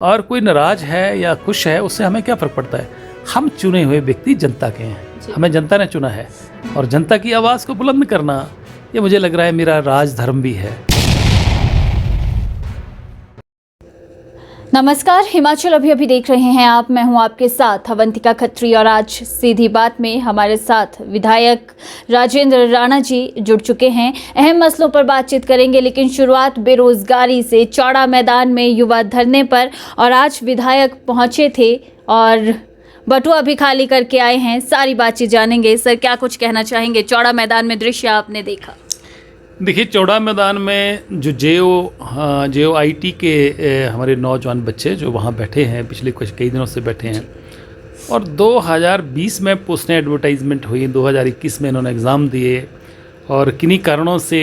और कोई नाराज है या खुश है उससे हमें क्या फ़र्क पड़ता है। हम चुने हुए व्यक्ति जनता के हैं, हमें जनता ने चुना है और जनता की आवाज़ को बुलंद करना ये मुझे लग रहा है मेरा राज धर्म भी है। नमस्कार, हिमाचल अभी देख रहे हैं आप। मैं हूं आपके साथ अवंतिका खत्री और आज सीधी बात में हमारे साथ विधायक राजेंद्र राणा जी जुड़ चुके हैं। अहम मसलों पर बातचीत करेंगे, लेकिन शुरुआत बेरोजगारी से। चौड़ा मैदान में युवा धरने पर और आज विधायक पहुंचे थे और बटुआ भी खाली करके आए हैं। सारी बातचीत जानेंगे। सर, क्या कुछ कहना चाहेंगे? चौड़ा मैदान में दृश्य आपने देखा। देखिए, चौड़ा मैदान में जो जेओ आईटी के हमारे नौजवान बच्चे जो वहाँ बैठे हैं, पिछले कई दिनों से बैठे हैं और 2020 में पोस्टें एडवर्टाइजमेंट हुई, 2021 में इन्होंने एग्ज़ाम दिए और किन्हीं कारणों से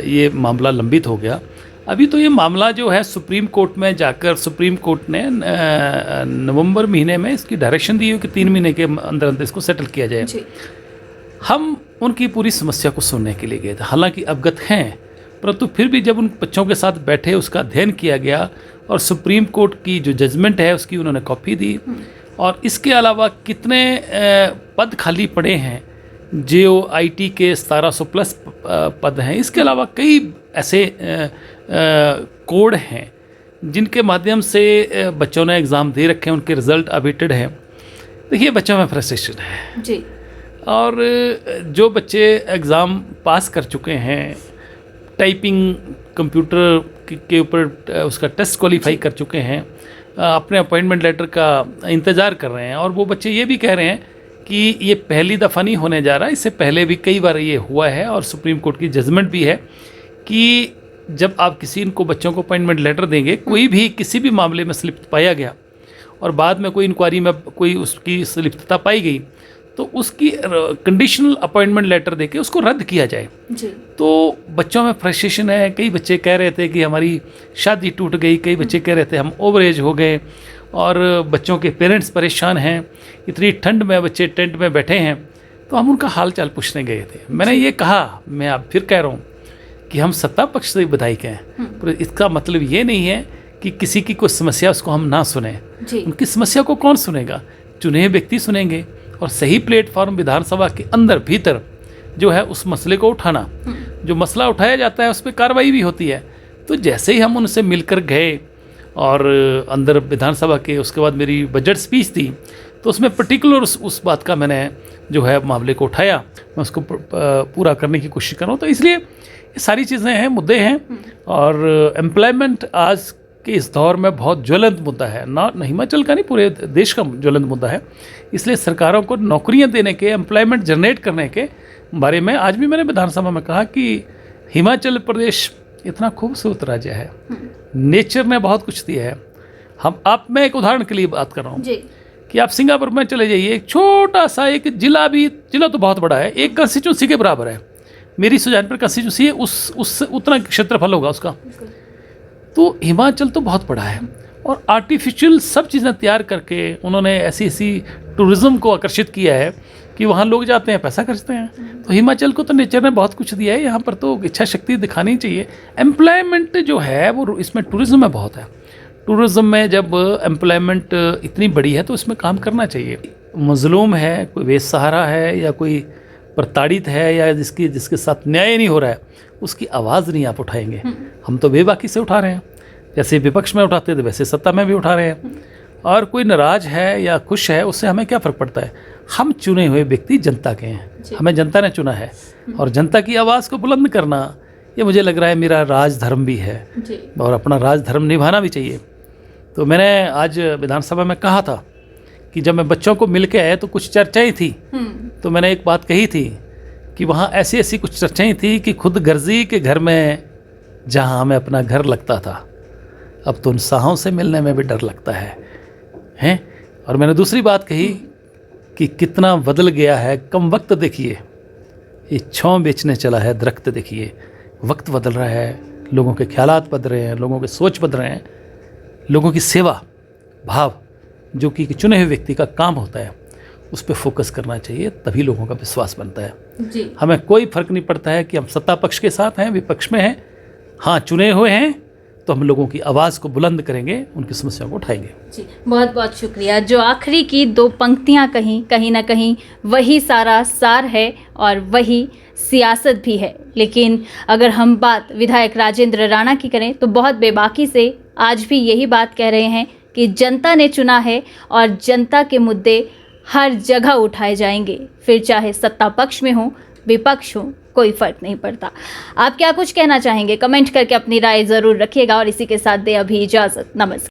ये मामला लंबित हो गया। अभी तो ये मामला जो है सुप्रीम कोर्ट में जाकर सुप्रीम कोर्ट ने नवंबर महीने में इसकी डायरेक्शन दी है कि 3 महीने के अंदर अंदर इसको सेटल किया जाए। हम उनकी पूरी समस्या को सुनने के लिए गए थे, हालांकि अवगत हैं, परंतु फिर भी जब उन बच्चों के साथ बैठे उसका अध्ययन किया गया और सुप्रीम कोर्ट की जो जजमेंट है उसकी उन्होंने कॉपी दी और इसके अलावा कितने पद खाली पड़े हैं, जेओ आईटी के 1700 प्लस पद हैं, इसके अलावा कई ऐसे कोड हैं जिनके माध्यम से बच्चों ने एग्ज़ाम दे रखे हैं, उनके रिज़ल्ट अवेटेड हैं। देखिए, बच्चों में फ्रस्ट्रेशन है जी। और जो बच्चे एग्ज़ाम पास कर चुके हैं, टाइपिंग कंप्यूटर के ऊपर उसका टेस्ट क्वालिफाई कर चुके हैं, अपने अपॉइंटमेंट लेटर का इंतज़ार कर रहे हैं और वो बच्चे ये भी कह रहे हैं कि ये पहली दफ़ा नहीं होने जा रहा, इससे पहले भी कई बार ये हुआ है और सुप्रीम कोर्ट की जजमेंट भी है कि जब आप किसी इनको बच्चों को अपॉइंटमेंट लेटर देंगे, कोई भी किसी भी मामले में स्लिप पाया गया और बाद में कोई इंक्वायरी में कोई उसकी स्लिप्तता पाई गई तो उसकी कंडीशनल अपॉइंटमेंट लेटर देके उसको रद्द किया जाए जी। तो बच्चों में फ्रस्ट्रेशन है। कई बच्चे कह रहे थे कि हमारी शादी टूट गई, कई बच्चे कह रहे थे हम ओवर एज हो गए और बच्चों के पेरेंट्स परेशान हैं, इतनी ठंड में बच्चे टेंट में बैठे हैं। तो हम उनका हाल चाल पूछने गए थे। मैंने ये कहा, मैं अब फिर कह रहा हूँ कि हम सत्ता पक्ष से विधायक हैं, पर इसका मतलब ये नहीं है कि किसी की कोई समस्या उसको हम ना सुने। उनकी समस्या को कौन सुनेगा? चुने व्यक्ति सुनेंगे और सही प्लेटफॉर्म विधानसभा के अंदर भीतर जो है उस मसले को उठाना, जो मसला उठाया जाता है उस पर कार्रवाई भी होती है। तो जैसे ही हम उनसे मिलकर गए और अंदर विधानसभा के, उसके बाद मेरी बजट स्पीच थी तो उसमें पर्टिकुलर उस बात का मैंने जो है मामले को उठाया, मैं उसको पूरा करने की कोशिश कर रहा हूँ। तो इसलिए ये सारी चीज़ें हैं, मुद्दे हैं और एम्प्लॉयमेंट आज कि इस दौर में बहुत ज्वलंत मुद्दा है, ना हिमाचल का नहीं पूरे देश का ज्वलंत मुद्दा है। इसलिए सरकारों को नौकरियां देने के, एम्प्लॉयमेंट जनरेट करने के बारे में आज भी मैंने विधानसभा में कहा कि हिमाचल प्रदेश इतना खूबसूरत राज्य है, नेचर ने बहुत कुछ दिया है। मैं एक उदाहरण के लिए बात कर रहा हूँ कि आप सिंगापुर में चले जाइए, एक छोटा सा एक जिला तो बहुत बड़ा है, एक कंस्टिट्यूंसी के बराबर है। मेरी सुजानपुर कंस्टिट्यूंसी है, उससे उतना क्षेत्रफल होगा उसका। तो हिमाचल तो बहुत बड़ा है और आर्टिफिशियल सब चीज़ें तैयार करके उन्होंने ऐसी टूरिज़्म को आकर्षित किया है कि वहाँ लोग जाते हैं, पैसा खर्चते हैं। तो हिमाचल को तो नेचर ने बहुत कुछ दिया है, यहाँ पर तो इच्छा शक्ति दिखानी चाहिए। एम्प्लॉयमेंट जो है वो इसमें टूरिज़्म में बहुत है। टूरिज़्म में जब एम्प्लॉयमेंट इतनी बड़ी है तो इसमें काम करना चाहिए। मजलूम है, कोई बेसहारा है या कोई प्रताड़ित है या जिसके साथ न्याय नहीं हो रहा है, उसकी आवाज़ नहीं आप उठाएंगे। हम तो बेबाकी से उठा रहे हैं, जैसे विपक्ष में उठाते थे वैसे सत्ता में भी उठा रहे हैं। और कोई नाराज है या खुश है उससे हमें क्या फ़र्क पड़ता है। हम चुने हुए व्यक्ति जनता के हैं, हमें जनता ने चुना है और जनता की आवाज़ को बुलंद करना ये मुझे लग रहा है मेरा राज धर्म भी है और अपना राज धर्म निभाना भी चाहिए। तो मैंने आज विधानसभा में कहा था कि जब मैं बच्चों को मिल के आया तो कुछ चर्चाएँ थी, तो मैंने एक बात कही थी कि वहाँ ऐसी कुछ चर्चाएँ थी कि खुद गर्जी के घर में जहाँ हमें अपना घर लगता था, अब तो उन साहों से मिलने में भी डर लगता है। और मैंने दूसरी बात कही कि कितना बदल गया है, कम वक्त देखिए, ये छांव बेचने चला है दरख्त देखिए। वक्त बदल रहा है, लोगों के ख्यालात बदल रहे हैं, लोगों के सोच बदल रहे हैं, लोगों की सेवा भाव जो कि चुने हुए व्यक्ति का काम होता है उस पर फोकस करना चाहिए, तभी लोगों का विश्वास बनता है जी। हमें कोई फर्क नहीं पड़ता है कि हम सत्ता पक्ष के साथ हैं, विपक्ष में हैं। हाँ, चुने हुए हैं तो हम लोगों की आवाज़ को बुलंद करेंगे, उनकी समस्याओं को उठाएंगे। जी, बहुत बहुत शुक्रिया। जो आखिरी की 2 पंक्तियां कहीं ना कहीं वही सारा सार है और वही सियासत भी है। लेकिन अगर हम बात विधायक राजेंद्र राणा की करें तो बहुत बेबाकी से आज भी यही बात कह रहे हैं कि जनता ने चुना है और जनता के मुद्दे हर जगह उठाए जाएंगे, फिर चाहे सत्ता पक्ष में हो विपक्ष हो, कोई फर्क नहीं पड़ता। आप क्या कुछ कहना चाहेंगे? कमेंट करके अपनी राय ज़रूर रखिएगा और इसी के साथ दे अभी इजाज़त। नमस्कार।